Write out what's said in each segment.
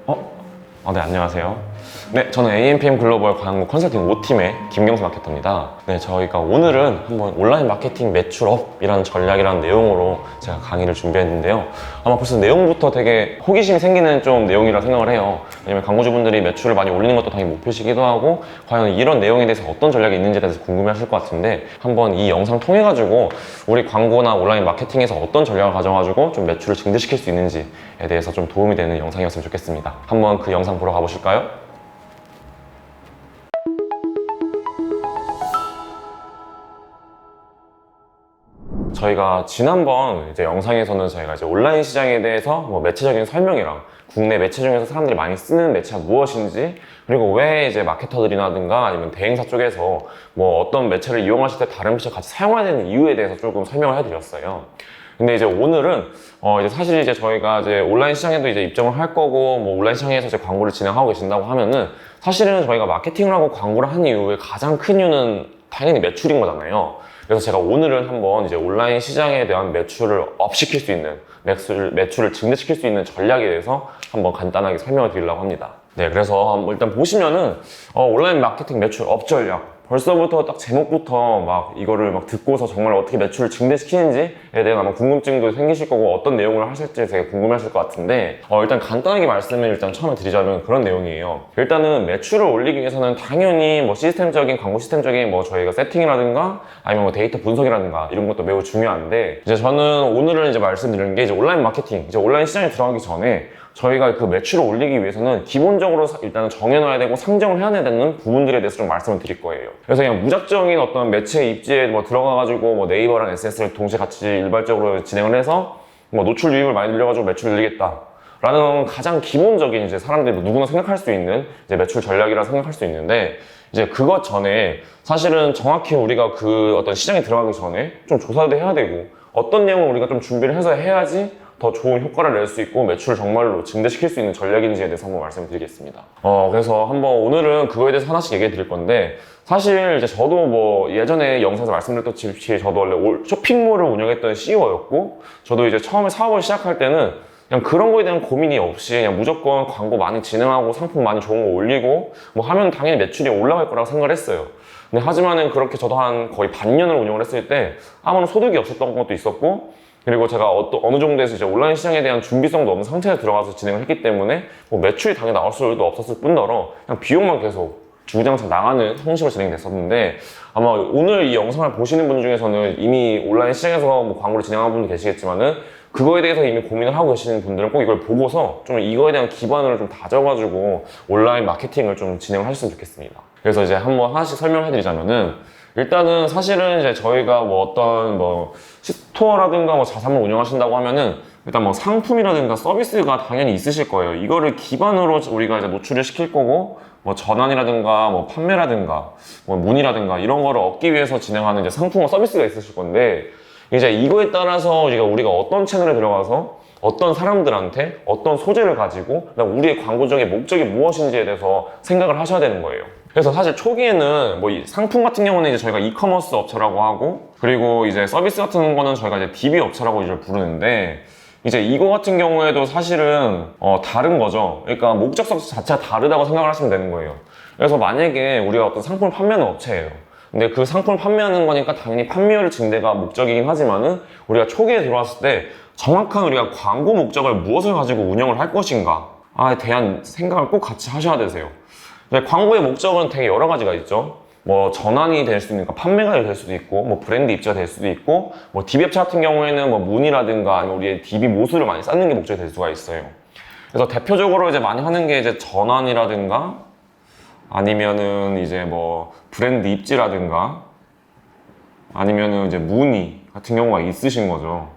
네, 안녕하세요. 네, 저는 AMPM 글로벌 광고 컨설팅 5팀의 김경수 마케터입니다. 네, 저희가 오늘은 한번 온라인 마케팅 매출업이라는 전략이라는 내용으로 제가 강의를 준비했는데요. 아마 벌써 내용부터 되게 호기심이 생기는 좀 내용이라 생각을 해요. 왜냐면 광고주분들이 매출을 많이 올리는 것도 당연히 목표시기도 하고, 과연 이런 내용에 대해서 어떤 전략이 있는지에 대해서 궁금해 하실 것 같은데, 한번 이 영상 통해 가지고 우리 광고나 온라인 마케팅에서 어떤 전략을 가져가지고 좀 매출을 증대시킬 수 있는지에 대해서 좀 도움이 되는 영상이었으면 좋겠습니다. 한번 그 영상 보러 가보실까요? 저희가 지난번 이제 영상에서는 저희가 이제 온라인 시장에 대해서 뭐 매체적인 설명이랑 국내 매체 중에서 사람들이 많이 쓰는 매체가 무엇인지, 그리고 왜 이제 마케터들이라든가 아니면 대행사 쪽에서 뭐 어떤 매체를 이용하실 때 다른 매체를 같이 사용해야 되는 이유에 대해서 조금 설명을 해드렸어요. 근데 이제 오늘은 이제 사실 이제 저희가 이제 온라인 시장에도 이제 입점을 할 거고, 뭐 온라인 시장에서 이제 광고를 진행하고 계신다고 하면은, 사실은 저희가 마케팅을 하고 광고를 한 이유의 가장 큰 이유는 당연히 매출인 거잖아요. 그래서 제가 오늘은 한번 이제 온라인 시장에 대한 매출을 업시킬 수 있는, 매출을 증대시킬 수 있는 전략에 대해서 한번 간단하게 설명을 드리려고 합니다. 네, 그래서 일단 보시면은 온라인 마케팅 매출 업 전략, 벌써부터 딱 제목부터 막 이거를 막 듣고서 정말 어떻게 매출을 증대시키는지에 대한 아마 궁금증도 생기실 거고, 어떤 내용을 하실지 되게 궁금하실 것 같은데, 일단 간단하게 말씀을 일단 처음에 드리자면 그런 내용이에요. 일단은 매출을 올리기 위해서는 당연히 뭐 시스템적인, 광고 시스템적인 뭐 저희가 세팅이라든가 아니면 뭐 데이터 분석이라든가 이런 것도 매우 중요한데, 이제 저는 오늘은 이제 말씀드리는 게 이제 온라인 마케팅, 이제 온라인 시장에 들어가기 전에 저희가 그 매출을 올리기 위해서는 기본적으로 일단은 정해놔야 되고 상정을 해야 되는 부분들에 대해서 좀 말씀을 드릴 거예요. 그래서 그냥 무작정인 어떤 매체 입지에 뭐 들어가가지고 뭐 네이버랑 SNS를 동시에 같이 일괄적으로 진행을 해서 뭐 노출 유입을 많이 늘려가지고 매출을 늘리겠다 라는 가장 기본적인 이제 사람들이 누구나 생각할 수 있는 이제 매출 전략이라 생각할 수 있는데, 이제 그것 전에 사실은 정확히 우리가 그 어떤 시장에 들어가기 전에 좀 조사도 해야 되고, 어떤 내용을 우리가 좀 준비를 해서 해야지 더 좋은 효과를 낼 수 있고 매출을 정말로 증대시킬 수 있는 전략인지에 대해서 한번 말씀드리겠습니다. 그래서 한번 오늘은 그거에 대해서 하나씩 얘기해 드릴 건데, 사실 이제 저도 뭐 예전에 영상에서 말씀드렸듯이 저도 원래 쇼핑몰을 운영했던 CEO였고, 저도 이제 처음에 사업을 시작할 때는 그냥 그런 거에 대한 고민이 없이 그냥 무조건 광고 많이 진행하고 상품 많이 좋은 거 올리고 뭐 하면 당연히 매출이 올라갈 거라고 생각을 했어요. 근데 하지만은 그렇게 저도 한 거의 반년을 운영을 했을 때 아무런 소득이 없었던 것도 있었고, 그리고 제가 어느 정도에서 이제 온라인 시장에 대한 준비성도 없는 상태에 들어가서 진행을 했기 때문에 뭐 매출이 당연히 나올 수도 없었을 뿐더러 그냥 비용만 계속 주구장창 나가는 형식으로 진행됐었는데, 아마 오늘 이 영상을 보시는 분 중에서는 이미 온라인 시장에서 뭐 광고를 진행하는 분도 계시겠지만은 그거에 대해서 이미 고민을 하고 계시는 분들은 꼭 이걸 보고서 좀 이거에 대한 기반을 좀 다져가지고 온라인 마케팅을 좀 진행을 하셨으면 좋겠습니다. 그래서 이제 한번 하나씩 설명해 드리자면은, 일단은 사실은 이제 저희가 뭐 어떤 뭐 스토어라든가 뭐 자사몰 운영하신다고 하면은 일단 뭐 상품이라든가 서비스가 당연히 있으실 거예요. 이거를 기반으로 우리가 이제 노출을 시킬 거고, 뭐 전환이라든가 뭐 판매라든가 뭐 문의라든가 이런 거를 얻기 위해서 진행하는 이제 상품과 서비스가 있으실 건데, 이제 이거에 따라서 우리가 어떤 채널에 들어가서 어떤 사람들한테 어떤 소재를 가지고 우리의 광고적인 목적이 무엇인지에 대해서 생각을 하셔야 되는 거예요. 그래서 사실 초기에는 뭐 이 상품 같은 경우는 이제 저희가 이커머스 업체라고 하고, 그리고 이제 서비스 같은 거는 저희가 이제 DB 업체라고 이제 부르는데, 이제 이거 같은 경우에도 사실은 다른 거죠. 그러니까 목적성 자체가 다르다고 생각을 하시면 되는 거예요. 그래서 만약에 우리가 어떤 상품을 판매하는 업체예요. 근데 그 상품을 판매하는 거니까 당연히 판매율 증대가 목적이긴 하지만은, 우리가 초기에 들어왔을 때 정확한 우리가 광고 목적을 무엇을 가지고 운영을 할 것인가에 대한 생각을 꼭 같이 하셔야 되세요. 광고의 목적은 되게 여러 가지가 있죠. 뭐 전환이 될 수도 있으니까 판매가 될 수도 있고, 뭐 브랜드 입지가 될 수도 있고, 뭐 DB 업체 같은 경우에는 뭐 문의라든가 아니면 우리의 DB 모수를 많이 쌓는 게 목적이 될 수가 있어요. 그래서 대표적으로 이제 많이 하는 게 이제 전환이라든가 아니면은 이제 뭐 브랜드 입지라든가 아니면은 이제 문의 같은 경우가 있으신 거죠.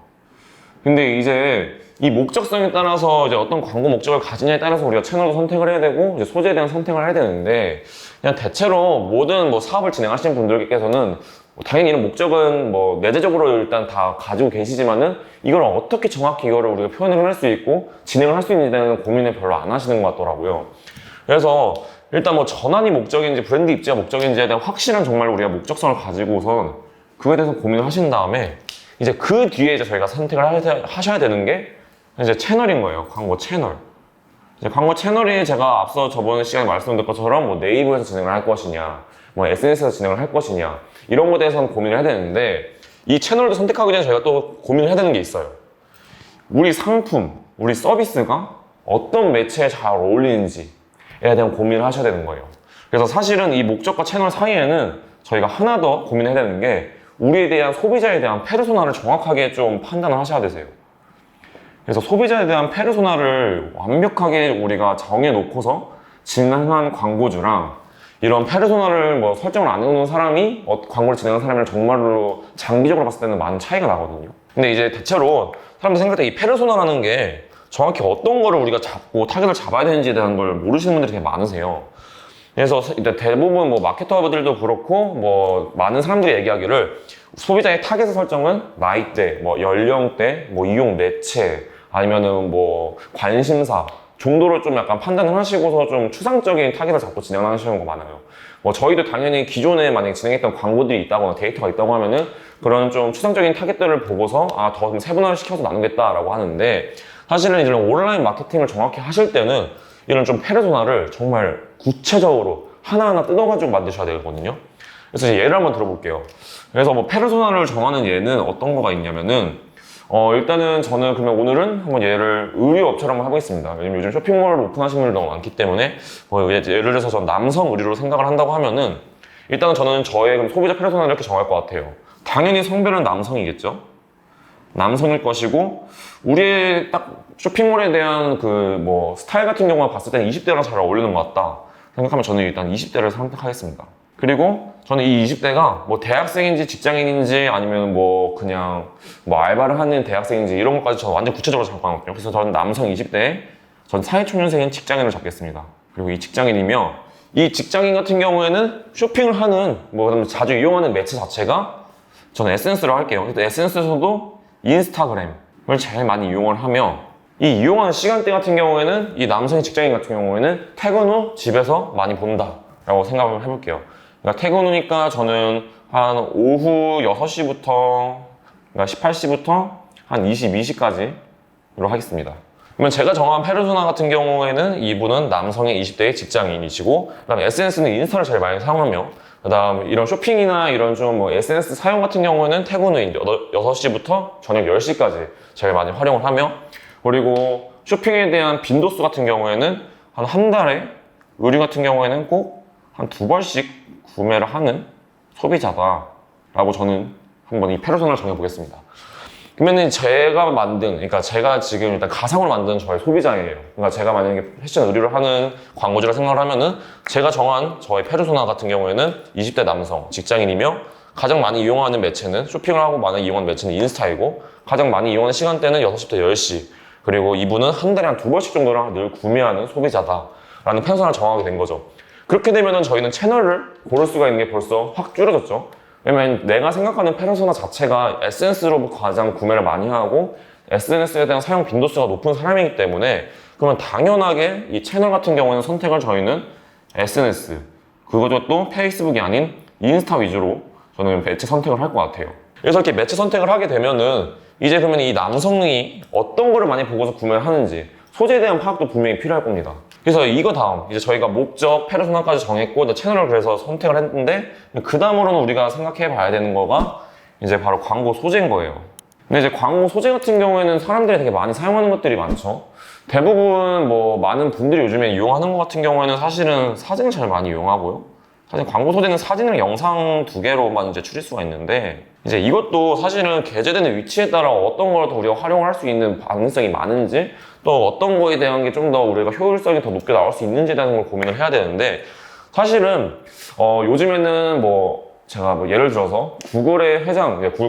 근데 이제 이 목적성에 따라서 이제 어떤 광고 목적을 가지냐에 따라서 우리가 채널도 선택을 해야 되고 이제 소재에 대한 선택을 해야 되는데, 그냥 대체로 모든 뭐 사업을 진행하시는 분들께서는 당연히 이런 목적은 뭐 내재적으로 일단 다 가지고 계시지만은 이걸 어떻게 정확히 이거를 우리가 표현을 할 수 있고 진행을 할 수 있는지에 대한 고민을 별로 안 하시는 것 같더라고요. 그래서 일단 뭐 전환이 목적인지 브랜드 입지가 목적인지에 대한 확실한 정말 우리가 목적성을 가지고선 그거에 대해서 고민을 하신 다음에 이제 그 뒤에 이제 저희가 선택을 하셔야 되는 게 이제 채널인 거예요. 광고 채널. 이제 광고 채널이 제가 앞서 저번 시간에 말씀드린 것처럼 뭐 네이버에서 진행을 할 것이냐, 뭐 SNS에서 진행을 할 것이냐, 이런 것에 대해서는 고민을 해야 되는데, 이 채널도 선택하기 전에 저희가 또 고민을 해야 되는 게 있어요. 우리 상품, 우리 서비스가 어떤 매체에 잘 어울리는지에 대한 고민을 하셔야 되는 거예요. 그래서 사실은 이 목적과 채널 사이에는 저희가 하나 더 고민해야 되는 게, 우리에 대한 소비자에 대한 페르소나를 정확하게 좀 판단을 하셔야 되세요. 그래서 소비자에 대한 페르소나를 완벽하게 우리가 정해놓고서 진행한 광고주랑 이런 페르소나를 뭐 설정을 안 해놓은 사람이 광고를 진행한 사람이랑 정말로 장기적으로 봤을 때는 많은 차이가 나거든요. 근데 이제 대체로 사람들이 생각할 때 이 페르소나라는 게 정확히 어떤 거를 우리가 잡고 타겟을 잡아야 되는지에 대한 걸 모르시는 분들이 되게 많으세요. 그래서 대부분 뭐 마케터들도 그렇고 뭐 많은 사람들이 얘기하기를 소비자의 타겟 설정은 나이대, 뭐 연령대, 뭐 이용 매체, 아니면은 뭐 관심사 정도를 좀 약간 판단을 하시고서 좀 추상적인 타겟을 잡고 진행하시는 거 많아요. 뭐 저희도 당연히 기존에 만약에 진행했던 광고들이 있다거나 데이터가 있다고 하면은 그런 좀 추상적인 타겟들을 보고서 더 세분화를 시켜서 나누겠다라고 하는데, 사실은 이런 온라인 마케팅을 정확히 하실 때는 이런 좀 페르소나를 정말 구체적으로 하나하나 뜯어가지고 만드셔야 되거든요. 그래서 이제 예를 한번 들어볼게요. 그래서 뭐 페르소나를 정하는 예는 어떤 거가 있냐면은, 일단은 저는 그러면 오늘은 한번 예를 의류업체로 한번 해보겠습니다. 왜냐면 요즘 쇼핑몰을 오픈하시는 분들 너무 많기 때문에, 예를 들어서 전 남성 의류로 생각을 한다고 하면은, 일단은 저는 저의 그럼 소비자 페르소나를 이렇게 정할 것 같아요. 당연히 성별은 남성이겠죠? 남성일 것이고, 우리의 딱 쇼핑몰에 대한 그 뭐 스타일 같은 경우만 봤을 때는 20대랑 잘 어울리는 것 같다 생각하면 저는 일단 20대를 선택하겠습니다. 그리고 저는 이 20대가 뭐 대학생인지 직장인인지 아니면 뭐 그냥 뭐 알바를 하는 대학생인지 이런 것까지 저는 완전 구체적으로 잡아놨거든요. 그래서 저는 남성 20대에 전 사회초년생인 직장인을 잡겠습니다. 그리고 이 직장인이며, 이 직장인 같은 경우에는 쇼핑을 하는 뭐 자주 이용하는 매체 자체가 저는 SNS로 할게요. 그래서 SNS에서도 인스타그램을 제일 많이 이용을 하며, 이 이용하는 시간대 같은 경우에는 이 남성 직장인 같은 경우에는 퇴근 후 집에서 많이 본다 라고 생각을 해볼게요. 그러니까 퇴근 후니까 저는 한 오후 6시부터 그러니까 18시부터 한 22시까지로 하겠습니다. 그러면 제가 정한 페르소나 같은 경우에는 이분은 남성의 20대의 직장인이시고, 그 다음에 SNS는 인스타를 제일 많이 사용하며, 그 다음 이런 쇼핑이나 이런 좀 뭐 SNS 사용 같은 경우에는 퇴근 후 6시부터 저녁 10시까지 제일 많이 활용을 하며, 그리고 쇼핑에 대한 빈도수 같은 경우에는 한 달에 의류 같은 경우에는 꼭 한 2번씩 구매를 하는 소비자다라고 저는 한번 이 페르소나를 정해보겠습니다. 그러면은 그러니까 제가 지금 일단 가상으로 만든 저의 소비자예요. 그러니까 제가 만약에 패션 의류를 하는 광고주라 생각을 하면은 제가 정한 저의 페르소나 같은 경우에는 20대 남성, 직장인이며, 가장 많이 이용하는 매체는, 쇼핑을 하고 많이 이용하는 매체는 인스타이고, 가장 많이 이용하는 시간대는 6시부터 10시. 그리고 이분은 한 달에 한 2번씩 정도를 늘 구매하는 소비자다라는 페르소나를 정하게 된 거죠. 그렇게 되면은 저희는 채널을 고를 수가 있는 게 벌써 확 줄어졌죠. 왜냐면 내가 생각하는 페르소나 자체가 SNS로 가장 구매를 많이 하고 SNS에 대한 사용 빈도수가 높은 사람이기 때문에, 그러면 당연하게 이 채널 같은 경우에는 선택을 저희는 SNS, 그것도 페이스북이 아닌 인스타 위주로 저는 매체 선택을 할 것 같아요. 그래서 이렇게 매체 선택을 하게 되면은 이제 그러면 이 남성이 어떤 거를 많이 보고서 구매를 하는지 소재에 대한 파악도 분명히 필요할 겁니다. 그래서 이거 다음 이제 저희가 목적, 페르소나까지 정했고 채널을 그래서 선택을 했는데, 그 다음으로는 우리가 생각해 봐야 되는 거가 이제 바로 광고 소재인 거예요. 근데 이제 광고 소재 같은 경우에는 사람들이 되게 많이 사용하는 것들이 많죠. 대부분 뭐 많은 분들이 요즘에 이용하는 것 같은 경우에는 사실은 사진을 제일 많이 이용하고요. 사실 광고 소재는 사진이랑 영상 두 개로만 이제 추릴 수가 있는데, 이제 이것도 사실은 게재되는 위치에 따라 어떤 걸 더 우리가 활용을 할 수 있는 가능성이 많은지, 또 어떤 거에 대한 게 좀 더 우리가 효율성이 더 높게 나올 수 있는지에 대한 걸 고민을 해야 되는데, 사실은 요즘에는 뭐 제가 뭐 예를 들어서 구글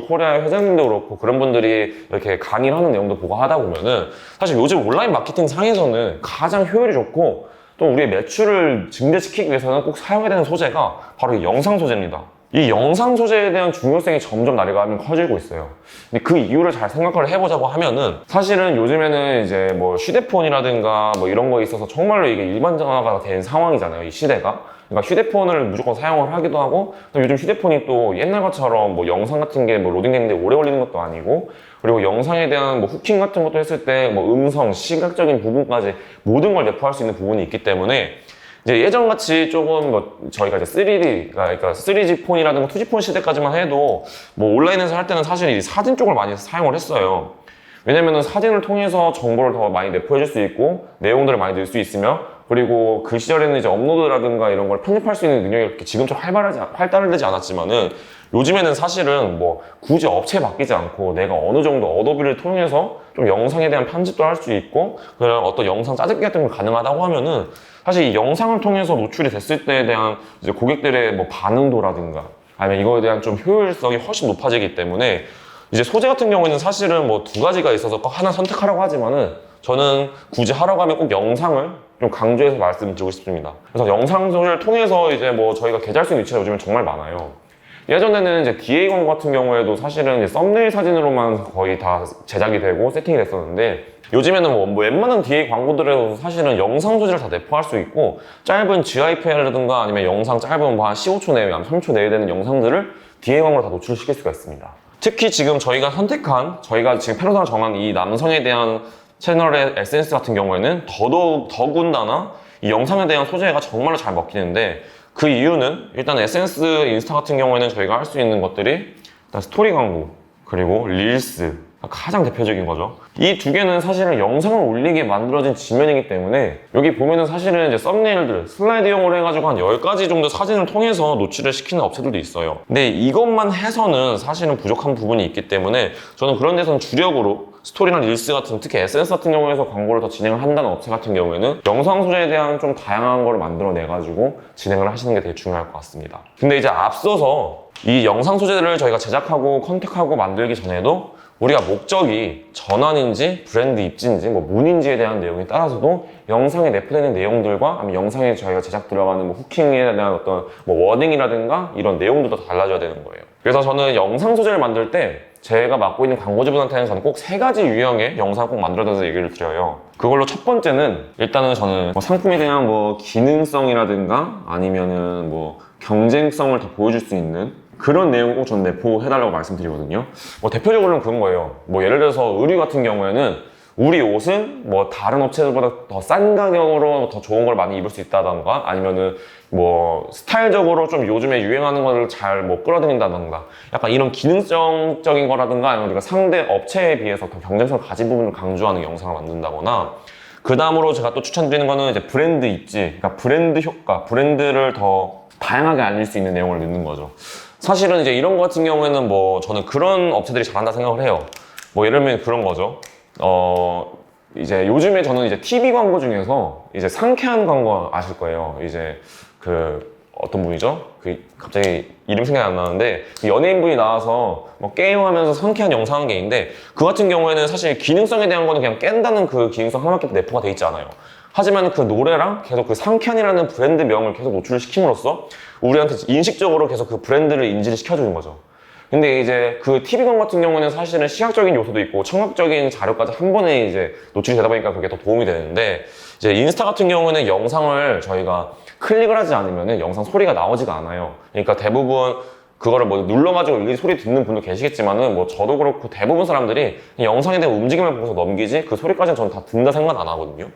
코리아의 회장님도 그렇고 그런 분들이 이렇게 강의를 하는 내용도 보고 하다 보면은, 사실 요즘 온라인 마케팅 상에서는 가장 효율이 좋고 또 우리의 매출을 증대시키기 위해서는 꼭 사용해야 되는 소재가 바로 이 영상 소재입니다. 이 영상 소재에 대한 중요성이 점점 날아가면 커지고 있어요. 근데 그 이유를 잘 생각을 해보자고 하면은, 사실은 요즘에는 이제 뭐 휴대폰이라든가 뭐 이런 거에 있어서 정말로 이게 일반화가 된 상황이잖아요, 이 시대가. 그러니까 휴대폰을 무조건 사용을 하기도 하고, 또 요즘 휴대폰이 또 옛날 것처럼 뭐 영상 같은 게 뭐 로딩되는데 오래 걸리는 것도 아니고, 그리고 영상에 대한 뭐 후킹 같은 것도 했을 때 뭐 음성, 시각적인 부분까지 모든 걸 내포할 수 있는 부분이 있기 때문에 이제 예전같이 조금 뭐 저희가 이제 3D, 그러니까 3G 폰이라든가 2G 폰 시대까지만 해도 뭐 온라인에서 할 때는 사실 이 사진 쪽을 많이 사용을 했어요. 왜냐면은 사진을 통해서 정보를 더 많이 내포해줄 수 있고 내용들을 많이 넣을 수 있으며, 그리고 그 시절에는 이제 업로드라든가 이런 걸 편집할 수 있는 능력이 그렇게 지금처럼 활달하지 않았지만은 요즘에는 사실은 뭐 굳이 업체 바뀌지 않고 내가 어느 정도 어도비를 통해서 좀 영상에 대한 편집도 할 수 있고 그런 어떤 영상 짜집기 같은 걸 가능하다고 하면은 사실 이 영상을 통해서 노출이 됐을 때에 대한 이제 고객들의 뭐 반응도라든가 아니면 이거에 대한 좀 효율성이 훨씬 높아지기 때문에 이제 소재 같은 경우에는 사실은 뭐 두 가지가 있어서 꼭 하나 선택하라고 하지만은 저는 굳이 하라고 하면 꼭 영상을 좀 강조해서 말씀드리고 싶습니다. 그래서 영상 소재를 통해서 이제 뭐 저희가 계좌할 수 있는 위치가 요즘엔 정말 많아요. 예전에는 이제 DA 광고 같은 경우에도 사실은 이제 썸네일 사진으로만 거의 다 제작이 되고 세팅이 됐었는데 요즘에는 뭐 웬만한 DA 광고들에도 사실은 영상 소재를 다 내포할 수 있고 짧은 GIF라든가 아니면 영상 짧은 뭐 한 15초 내외, 3초 내외 되는 영상들을 DA 광고로 다 노출시킬 수가 있습니다. 특히 지금 저희가 저희가 지금 페르소나 정한 이 남성에 대한 채널의 SNS 같은 경우에는 더군다나 이 영상에 대한 소재가 정말로 잘 먹히는데 그 이유는 일단 SNS, 인스타 같은 경우에는 저희가 할 수 있는 것들이 일단 스토리 광고, 그리고 릴스, 가장 대표적인 거죠. 이 두 개는 사실은 영상을 올리게 만들어진 지면이기 때문에 여기 보면은 사실은 이제 썸네일들, 슬라이드용으로 해가지고 한 10가지 정도 사진을 통해서 노출을 시키는 업체들도 있어요. 근데 이것만 해서는 사실은 부족한 부분이 있기 때문에 저는 그런 데서는 주력으로 스토리나 릴스 같은, 특히 SNS 같은 경우에서 광고를 더 진행을 한다는 업체 같은 경우에는 영상 소재에 대한 좀 다양한 거를 만들어내가지고 진행을 하시는 게 되게 중요할 것 같습니다. 근데 이제 앞서서 이 영상 소재들을 저희가 제작하고 컨택하고 만들기 전에도 우리가 목적이 전환인지 브랜드 입지인지 뭐 문인지에 대한 내용에 따라서도 영상에 내포되는 내용들과 아니면 영상에 저희가 제작 들어가는 뭐 후킹에 대한 어떤 뭐 워딩이라든가 이런 내용들도 다 달라져야 되는 거예요. 그래서 저는 영상 소재를 만들 때 제가 맡고 있는 광고주분한테는 저는 꼭 3가지 유형의 영상을 꼭 만들어서 얘기를 드려요. 그걸로 첫 번째는 일단은 저는 뭐 상품에 대한 뭐 기능성이라든가 아니면은 뭐 경쟁성을 더 보여줄 수 있는 그런 내용을 꼭 전 내포해달라고 말씀드리거든요. 뭐 대표적으로는 그런 거예요. 뭐 예를 들어서 의류 같은 경우에는 우리 옷은 뭐 다른 업체들보다 더 싼 가격으로 더 좋은 걸 많이 입을 수 있다던가 아니면은 뭐 스타일적으로 좀 요즘에 유행하는 거를 잘 뭐 끌어들인다던가 약간 이런 기능성적인 거라든가 아니면 우리가 상대 업체에 비해서 더 경쟁성을 가진 부분을 강조하는 영상을 만든다거나 그 다음으로 제가 또 추천드리는 거는 이제 브랜드 입지, 그러니까 브랜드 효과, 브랜드를 더 다양하게 알릴 수 있는 내용을 넣는 거죠. 사실은 이제 이런 거 같은 경우에는 뭐 저는 그런 업체들이 잘한다 생각을 해요. 뭐 예를 들면 그런 거죠. 이제 요즘에 저는 이제 TV 광고 중에서 이제 상쾌한 광고 아실 거예요. 이제 그 어떤 분이죠? 그 갑자기 이름 생각이 안 나는데 그 연예인분이 나와서 뭐 게임하면서 상쾌한 영상 한 게 있는데 그 같은 경우에는 사실 기능성에 대한 거는 그냥 깬다는 그 기능성 하나밖에 내포가 돼 있지 않아요. 하지만 그 노래랑 계속 그 상쾌한이라는 브랜드 명을 계속 노출을 시킴으로써 우리한테 인식적으로 계속 그 브랜드를 인지를 시켜주는 거죠. 근데 이제 그 TV광 같은 경우는 사실은 시각적인 요소도 있고 청각적인 자료까지 한 번에 이제 노출이 되다 보니까 그게 더 도움이 되는데 이제 인스타 같은 경우는 영상을 저희가 클릭을 하지 않으면 영상 소리가 나오지가 않아요. 그러니까 대부분 그거를 뭐 눌러가지고 일일이 소리 듣는 분도 계시겠지만은 뭐 저도 그렇고 대부분 사람들이 영상에 대한 움직임을 보고서 넘기지 그 소리까지는 저는 다 듣는다 생각 안 하거든요.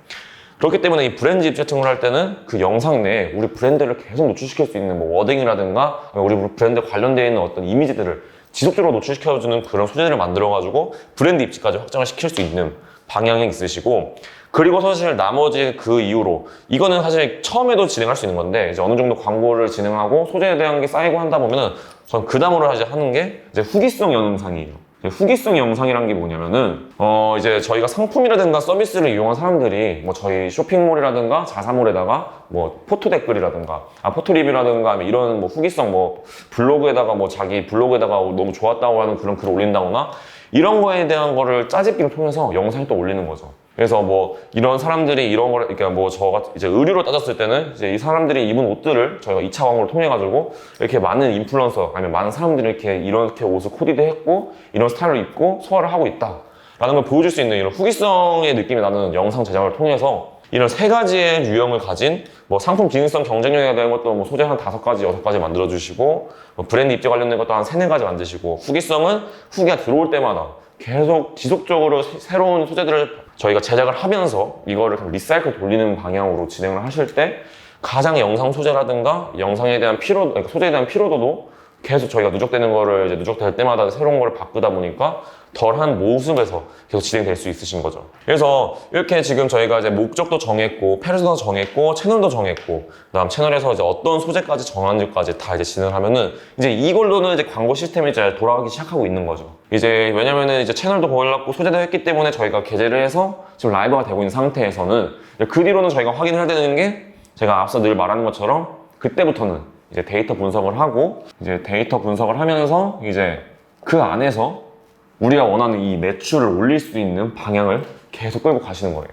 그렇기 때문에 이 브랜드 입지 같은 걸 할 때는 그 영상 내에 우리 브랜드를 계속 노출시킬 수 있는 뭐 워딩이라든가 우리 브랜드 관련되어 있는 어떤 이미지들을 지속적으로 노출시켜주는 그런 소재들을 만들어가지고 브랜드 입지까지 확장을 시킬 수 있는 방향이 있으시고 그리고 사실 나머지 그 이후로 이거는 사실 처음에도 진행할 수 있는 건데 이제 어느 정도 광고를 진행하고 소재에 대한 게 쌓이고 한다 보면은 전 그 다음으로 사실 하는 게 이제 후기성 영상이에요. 후기성 영상이란 게 뭐냐면은 이제 저희가 상품이라든가 서비스를 이용한 사람들이 뭐 저희 쇼핑몰이라든가 자사몰에다가 뭐 포토 댓글이라든가 포토 리뷰라든가 이런 뭐 후기성 뭐 블로그에다가 뭐 자기 블로그에다가 너무 좋았다고 하는 그런 글을 올린다거나 이런 거에 대한 거를 짜집기를 통해서 영상을 또 올리는 거죠. 그래서 뭐 이런 사람들이 이런 거를 그러니까 뭐 저가 이제 의류로 따졌을 때는 이제 이 사람들이 입은 옷들을 저희가 2차 광고를 통해 가지고 이렇게 많은 인플루언서 아니면 많은 사람들이 이렇게 옷을 코디했고 이런 스타일을 입고 소화를 하고 있다라는 걸 보여줄 수 있는 이런 후기성의 느낌이 나는 영상 제작을 통해서 이런 3가지의 유형을 가진 뭐 상품 기능성 경쟁력에 대한 것도 뭐 소재 한 5가지, 6가지 만들어주시고 뭐 브랜드 입지 관련된 것도 한 3, 4가지 만드시고 후기성은 후기가 들어올 때마다 계속 지속적으로 새로운 소재들을 저희가 제작을 하면서 이거를 리사이클 돌리는 방향으로 진행을 하실 때 가장 영상 소재라든가 영상에 대한 그러니까 소재에 대한 피로도도 계속 저희가 누적되는 거를 이제 누적될 때마다 새로운 거를 바꾸다 보니까 덜한 모습에서 계속 진행될 수 있으신 거죠. 그래서 이렇게 지금 저희가 이제 목적도 정했고, 페르소나 정했고, 채널도 정했고, 그다음 채널에서 이제 어떤 소재까지 정하는지까지 다 이제 진행을 하면은 이제 이걸로는 이제 광고 시스템이 이제 돌아가기 시작하고 있는 거죠. 이제 왜냐면은 이제 채널도 걸렸고 소재도 했기 때문에 저희가 게재를 해서 지금 라이브가 되고 있는 상태에서는 그 뒤로는 저희가 확인을 해야 되는 게 제가 앞서 늘 말하는 것처럼 그때부터는 이제 데이터 분석을 하고 이제 데이터 분석을 하면서 이제 그 안에서 우리가 원하는 이 매출을 올릴 수 있는 방향을 계속 끌고 가시는 거예요.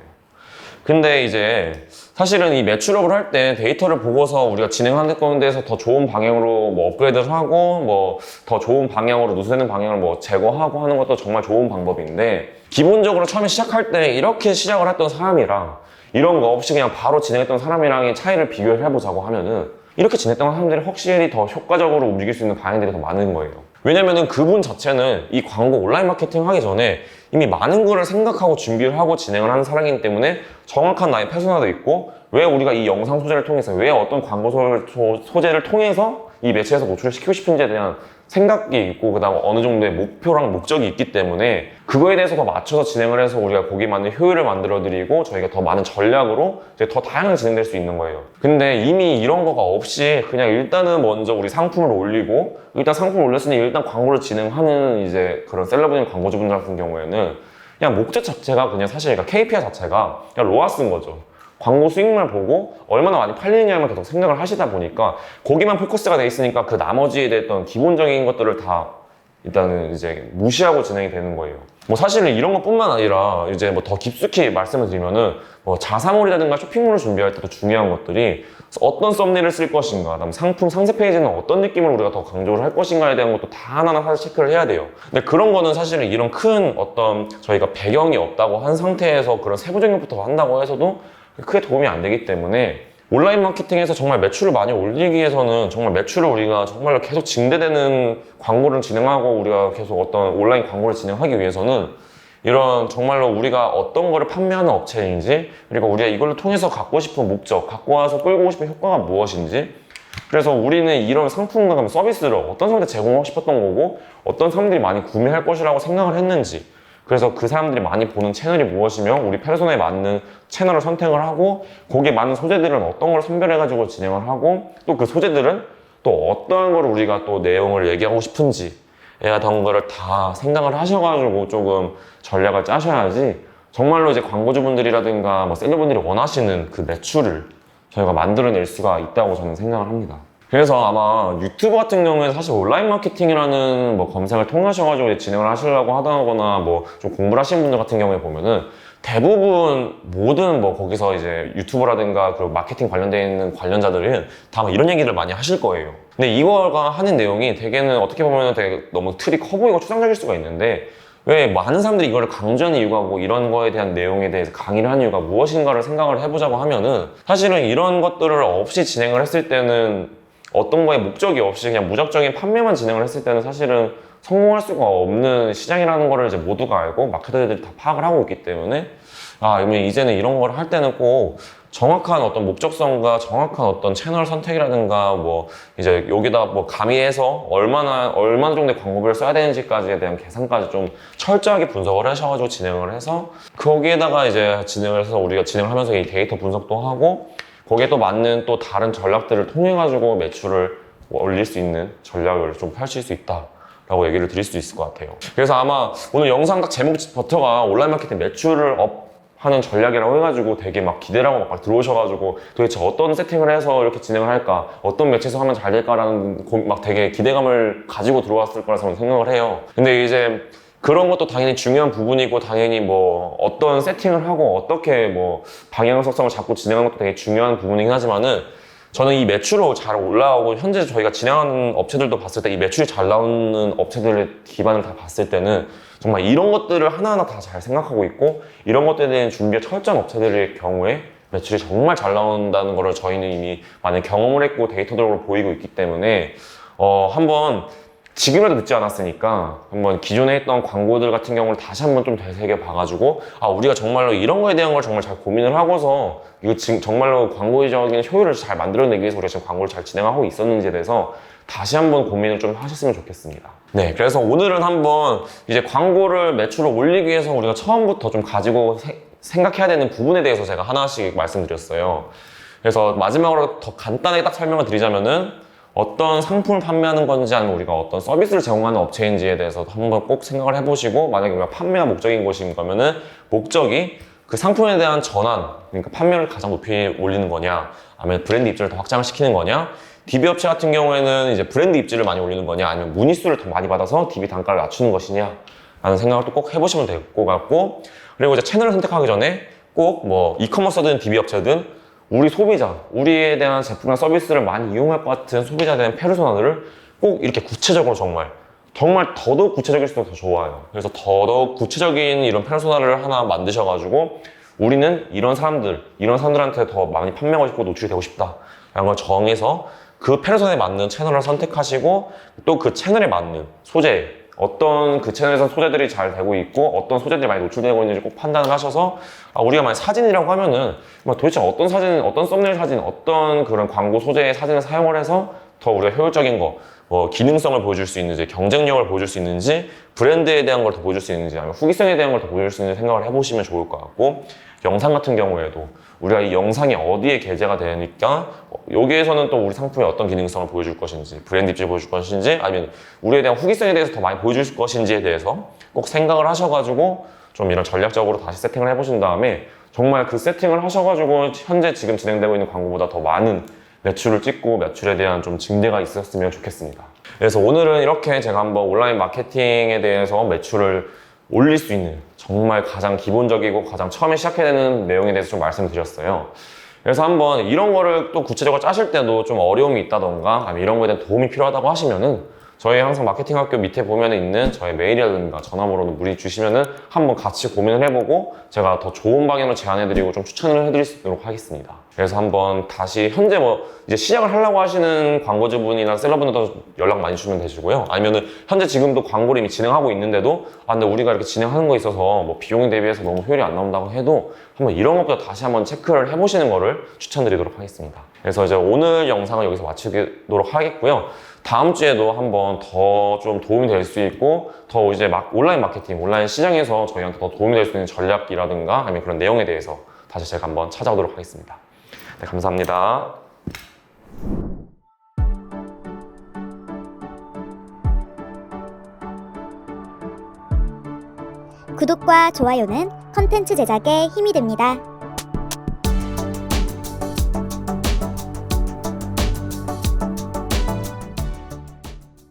근데 이제 사실은 이 매출업을 할 때 데이터를 보고서 우리가 진행하는 건데서 더 좋은 방향으로 뭐 업그레이드를 하고 뭐 더 좋은 방향으로 누수되는 방향을 뭐 제거하고 하는 것도 정말 좋은 방법인데 기본적으로 처음에 시작할 때 이렇게 시작을 했던 사람이랑 이런 거 없이 그냥 바로 진행했던 사람이랑의 차이를 비교를 해보자고 하면은 이렇게 진행했던 사람들이 확실히 더 효과적으로 움직일 수 있는 방향들이 더 많은 거예요. 왜냐면은 그분 자체는 이 광고 온라인 마케팅 하기 전에 이미 많은 거를 생각하고 준비를 하고 진행을 하는 사람이기 때문에 정확한 나의 페르소나도 있고 왜 우리가 이 영상 소재를 통해서 왜 어떤 광고 소재를 통해서 이 매체에서 노출을 시키고 싶은지에 대한 생각이 있고 그다음 어느 정도의 목표랑 목적이 있기 때문에 그거에 대해서 더 맞춰서 진행을 해서 우리가 거기에 맞는 효율을 만들어 드리고 저희가 더 많은 전략으로 이제 더 다양하게 진행될 수 있는 거예요. 근데 이미 이런 거가 없이 그냥 일단은 먼저 우리 상품을 올리고 일단 상품을 올렸으니 일단 광고를 진행하는 이제 그런 셀러브인 광고주분들 같은 경우에는 그냥 목적 자체가 그냥 사실 그러니까 KPI 자체가 그냥 로아스인 거죠. 광고 수익만 보고 얼마나 많이 팔리느냐만 계속 생각을 하시다 보니까 거기만 포커스가 돼 있으니까 그 나머지에 대한 기본적인 것들을 다 일단은 이제 무시하고 진행이 되는 거예요. 뭐 사실은 이런 것뿐만 아니라 이제 뭐 더 깊숙이 말씀을 드리면은 뭐 자사몰이라든가 쇼핑몰을 준비할 때도 중요한 것들이 어떤 썸네일을 쓸 것인가, 그다음 상품 상세 페이지는 어떤 느낌을 우리가 더 강조를 할 것인가에 대한 것도 다 하나하나 사실 체크를 해야 돼요. 근데 그런 거는 사실은 이런 큰 어떤 저희가 배경이 없다고 한 상태에서 그런 세부적인 것부터 한다고 해서도 크게 도움이 안 되기 때문에 온라인 마케팅에서 정말 매출을 많이 올리기 위해서는 정말 매출을 우리가 정말로 계속 증대되는 광고를 진행하고 우리가 계속 어떤 온라인 광고를 진행하기 위해서는 이런 정말로 우리가 어떤 거를 판매하는 업체인지 그리고 우리가 이걸 통해서 갖고 싶은 목적, 갖고 와서 끌고 오고 싶은 효과가 무엇인지 그래서 우리는 이런 상품과 서비스를 어떤 사람들이 제공하고 싶었던 거고 어떤 사람들이 많이 구매할 것이라고 생각을 했는지 그래서 그 사람들이 많이 보는 채널이 무엇이며 우리 페르소나에 맞는 채널을 선택을 하고 거기에 맞는 소재들은 어떤 걸 선별해가지고 진행을 하고 또 그 소재들은 또 어떠한 걸 우리가 또 내용을 얘기하고 싶은지에 대한 거를 다 생각을 하셔가지고 조금 전략을 짜셔야지 정말로 이제 광고주분들이라든가 뭐 셀러분들이 원하시는 그 매출을 저희가 만들어낼 수가 있다고 저는 생각을 합니다. 그래서 아마 유튜브 같은 경우에 사실 온라인 마케팅이라는 뭐 검색을 통하셔가지고 진행을 하시려고 하거나 뭐 좀 공부를 하시는 분들 같은 경우에 보면은 대부분 모든 뭐 거기서 이제 유튜버라든가 그리고 마케팅 관련되어 있는 관련자들은 다 이런 얘기를 많이 하실 거예요. 근데 이거가 하는 내용이 되게는 어떻게 보면 되게 너무 틀이 커 보이고 추상적일 수가 있는데 왜 많은 사람들이 이거를 강조하는 이유가 뭐 이런 거에 대한 내용에 대해서 강의를 하는 이유가 무엇인가를 생각을 해보자고 하면은 사실은 이런 것들을 없이 진행을 했을 때는 어떤 거에 목적이 없이 그냥 무작정인 판매만 진행을 했을 때는 사실은 성공할 수가 없는 시장이라는 거를 이제 모두가 알고 마케터들이 다 파악을 하고 있기 때문에 이제는 이런 걸 할 때는 꼭 정확한 어떤 목적성과 정확한 어떤 채널 선택이라든가 뭐 이제 여기다 뭐 가미해서 얼마나 정도의 광고비를 써야 되는지까지에 대한 계산까지 좀 철저하게 분석을 하셔가지고 진행을 해서 거기에다가 이제 진행을 해서 우리가 진행을 하면서 이 데이터 분석도 하고 거기에 또 맞는 또 다른 전략들을 통해 가지고 매출을 올릴 수 있는 전략을 좀 펼칠 수 있다 라고 얘기를 드릴 수 있을 것 같아요. 그래서 아마 오늘 영상 딱 제목부터가 온라인 마케팅 매출을 업 하는 전략이라고 해가지고 되게 막 기대를 하고 막 들어오셔가지고 도대체 어떤 세팅을 해서 이렇게 진행을 할까 어떤 매체에서 하면 잘 될까라는 막 되게 기대감을 가지고 들어왔을 거라 저는 생각을 해요. 근데 이제 그런 것도 당연히 중요한 부분이고 당연히 뭐 어떤 세팅을 하고 어떻게 뭐 방향성을 잡고 진행하는 것도 되게 중요한 부분이긴 하지만은 저는 이 매출로 잘 올라오고 현재 저희가 진행하는 업체들도 봤을 때 이 매출이 잘 나오는 업체들의 기반을 다 봤을 때는 정말 이런 것들을 하나하나 다 잘 생각하고 있고 이런 것들에 대한 준비가 철저한 업체들의 경우에 매출이 정말 잘 나온다는 거를 저희는 이미 많은 경험을 했고 데이터적으로 보이고 있기 때문에 한번 지금이라도 늦지 않았으니까 한번 기존에 했던 광고들 같은 경우를 다시 한번 좀 되새겨 봐가지고 우리가 정말로 이런 거에 대한 걸 정말 잘 고민을 하고서 이거 지금 정말로 광고적인 효율을 잘 만들어내기 위해서 우리가 지금 광고를 잘 진행하고 있었는지에 대해서 다시 한번 고민을 좀 하셨으면 좋겠습니다. 네, 그래서 오늘은 한번 이제 광고를 매출을 올리기 위해서 우리가 처음부터 좀 가지고 생각해야 되는 부분에 대해서 제가 하나씩 말씀드렸어요. 그래서 마지막으로 더 간단하게 딱 설명을 드리자면은 어떤 상품을 판매하는 건지 아니면 우리가 어떤 서비스를 제공하는 업체인지에 대해서 한번 꼭 생각을 해보시고, 만약에 우리가 판매가 목적인 것인 거면은 목적이 그 상품에 대한 전환, 그러니까 판매를 가장 높이 올리는 거냐, 아니면 브랜드 입지를 더 확장을 시키는 거냐, DB 업체 같은 경우에는 이제 브랜드 입지를 많이 올리는 거냐, 아니면 문의수를 더 많이 받아서 DB 단가를 낮추는 것이냐 라는 생각을 또 꼭 해보시면 될 것 같고, 그리고 이제 채널을 선택하기 전에 꼭 뭐 이커머스든 DB 업체든 우리 소비자, 우리에 대한 제품이나 서비스를 많이 이용할 것 같은 소비자에 대한 페르소나들을 꼭 이렇게 구체적으로 정말 더더욱 구체적일수록 더 좋아요. 그래서 더더욱 구체적인 이런 페르소나를 하나 만드셔가지고 우리는 이런 사람들한테 더 많이 판매하고 싶고 노출이 되고 싶다 라는 걸 정해서 그 페르소나에 맞는 채널을 선택하시고, 또 그 채널에 맞는 소재, 어떤 그 채널에서 소재들이 잘 되고 있고 어떤 소재들이 많이 노출되고 있는지 꼭 판단을 하셔서, 우리가 만약 사진이라고 하면은 도대체 어떤 사진, 어떤 썸네일 사진, 어떤 그런 광고 소재의 사진을 사용을 해서 더 우리가 효율적인 거, 기능성을 보여줄 수 있는지, 경쟁력을 보여줄 수 있는지, 브랜드에 대한 걸 더 보여줄 수 있는지, 아니면 후기성에 대한 걸 더 보여줄 수 있는지 생각을 해보시면 좋을 것 같고, 영상 같은 경우에도 우리가 이 영상이 어디에 게재가 되니까 여기에서는 또 우리 상품의 어떤 기능성을 보여줄 것인지, 브랜드 입지를 보여줄 것인지, 아니면 우리에 대한 후기성에 대해서 더 많이 보여줄 것인지에 대해서 꼭 생각을 하셔가지고 좀 이런 전략적으로 다시 세팅을 해보신 다음에 정말 그 세팅을 하셔가지고 현재 지금 진행되고 있는 광고보다 더 많은 매출을 찍고 매출에 대한 좀 증대가 있었으면 좋겠습니다. 그래서 오늘은 이렇게 제가 한번 온라인 마케팅에 대해서 매출을 올릴 수 있는 정말 가장 기본적이고 가장 처음에 시작해야 되는 내용에 대해서 좀 말씀을 드렸어요. 그래서 한번 이런 거를 또 구체적으로 짜실 때도 좀 어려움이 있다던가, 아니면 이런 거에 대한 도움이 필요하다고 하시면은 저희 항상 마케팅 학교 밑에 보면 있는 저희 메일이라든가 전화번호로 문의 주시면은 한번 같이 고민을 해보고 제가 더 좋은 방향으로 제안해드리고 좀 추천을 해드릴 수 있도록 하겠습니다. 그래서 한번 다시 현재 이제 시작을 하려고 하시는 광고주분이나 셀러분들도 연락 많이 주시면 되시고요. 아니면은 현재 지금도 광고를 이미 진행하고 있는데도 근데 우리가 이렇게 진행하는 거 있어서 비용에 대비해서 너무 효율이 안 나온다고 해도 한번 이런 것부터 다시 한번 체크를 해보시는 거를 추천드리도록 하겠습니다. 그래서 이제 오늘 영상을 여기서 마치도록 하겠고요. 다음 주에도 한번 더 좀 도움이 될 수 있고 더 이제 온라인 마케팅, 온라인 시장에서 저희한테 더 도움이 될 수 있는 전략이라든가 아니면 그런 내용에 대해서 다시 제가 한번 찾아오도록 하겠습니다. 네, 감사합니다. 구독과 좋아요는 컨텐츠 제작에 힘이 됩니다.